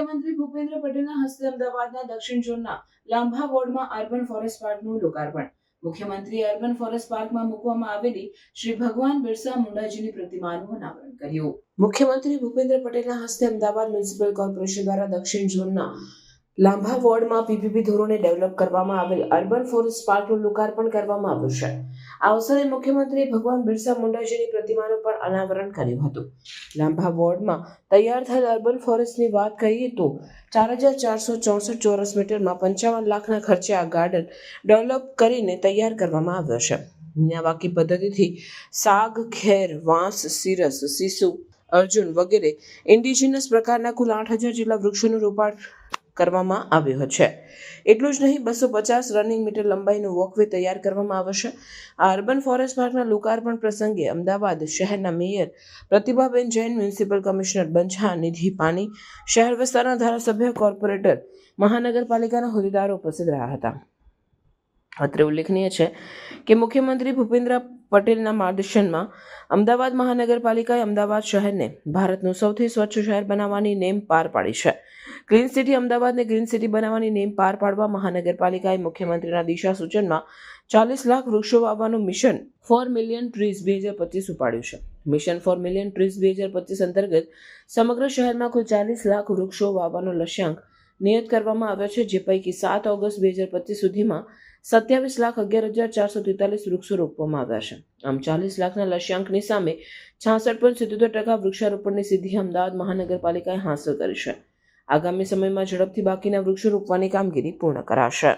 મુખ્યમંત્રી ભૂપેન્દ્ર પટેલના હસ્તે અમદાવાદના દક્ષિણ ઝોનના લાંભા વોર્ડમાં અર્બન ફોરેસ્ટ પાર્કનું લોકાર્પણ. મુખ્યમંત્રીએ અર્બન ફોરેસ્ટ પાર્કમાં મૂકવામાં આવેલી શ્રી ભગવાન બિરસા મુંડાજીની પ્રતિમાનું અનાવરણ કર્યું. મુખ્યમંત્રી ભૂપેન્દ્ર પટેલના હસ્તે અમદાવાદ મ્યુનિસિપલ કોર્પોરેશન દ્વારા દક્ષિણ ઝોનના લાંભા વોર્ડમાં પીપીપી ધોરણે ડેવલપ કરવામાં આવેલ અર્બન ફોરેસ્ટ પાર્કનું લોકાર્પણ કરવામાં આવ્યું છે. આ અવસરે મુખ્યમંત્રીએ ભગવાન બિરસા મુંડાજીની પ્રતિમાનું પણ અનાવરણ કર્યું હતું. લાંભા વોર્ડમાં તૈયાર થયેલ અર્બન ફોરેસ્ટની વાત કરીએ તો 4,464 ચોરસ મીટરમાં 55 લાખના ખર્ચે આ ગાર્ડન ડેવલપ કરીને તૈયાર કરવામાં આવ્યો છે. મિયાવાકી પદ્ધતિથી સાગ, ખેર, વાંસ, સીરસ, સીસુ, અર્જુન વગેરે ઇન્ડિજિનસ પ્રકારના કુલ 8,000 જેટલા વૃક્ષોનું રોપાણ કરવામાં આવ્યું છે. એટલું જ નહીં, 250 રનિંગ મીટર લંબાઈનું વોકવે તૈયાર કરવામાં આવશે. આ અર્બન ફોરેસ્ટ પાર્કના લોકાર્પણ પ્રસંગે અમદાવાદ શહેરના mayor Pratibhaben Jain, municipal commissioner Banchha Nidhi Pani, શહેર વિસ્તારના ધારાસભ્ય, કોર્પોરેટર, મહાનગરપાલિકાના હોદ્દેદારો ઉપસ્થિત રહ્યા હતા. અત્રે ઉલ્લેખનીય છે કે મુખ્યમંત્રી ભૂપેન્દ્ર પટેલના માર્ગદર્શનમાં અમદાવાદ મહાનગરપાલિકાએ અમદાવાદ શહેરને ભારતનું સૌથી સ્વચ્છ શહેર બનાવવાની નેમ પાર પાડી છે. ક્લીન સિટી અમદાવાદને ગ્રીન સિટી બનાવવાની નેમ પાર પાડવા મહાનગરપાલિકાએ મુખ્યમંત્રીના દિશા સૂચનમાં 40 લાખ વૃક્ષો વાવવાનું મિશન 4 મિલિયન ટ્રીઝ 2025 ઉપાડ્યું છે. મિશન 4 મિલિયન ટ્રીઝ 2025 અંતર્ગત સમગ્ર શહેરમાં કુલ 40 લાખ વૃક્ષો વાવવાનો લક્ષ્યાંક નિયત કરવામાં આવ્યો છે, જે પૈકી 7 ઓગસ્ટ 2025 સુધીમાં 27,11,443 વૃક્ષો રોપવામાં આવ્યા છે. આમ 40 લાખના લક્ષ્યાંકની સામે 66.77% વૃક્ષારોપણની સિદ્ધિ અમદાવાદ મહાનગરપાલિકાએ હાંસલ કરી છે. આગામી સમયમાં ઝડપથી બાકીના વૃક્ષો રોપવાની કામગીરી પૂર્ણ કરાશે.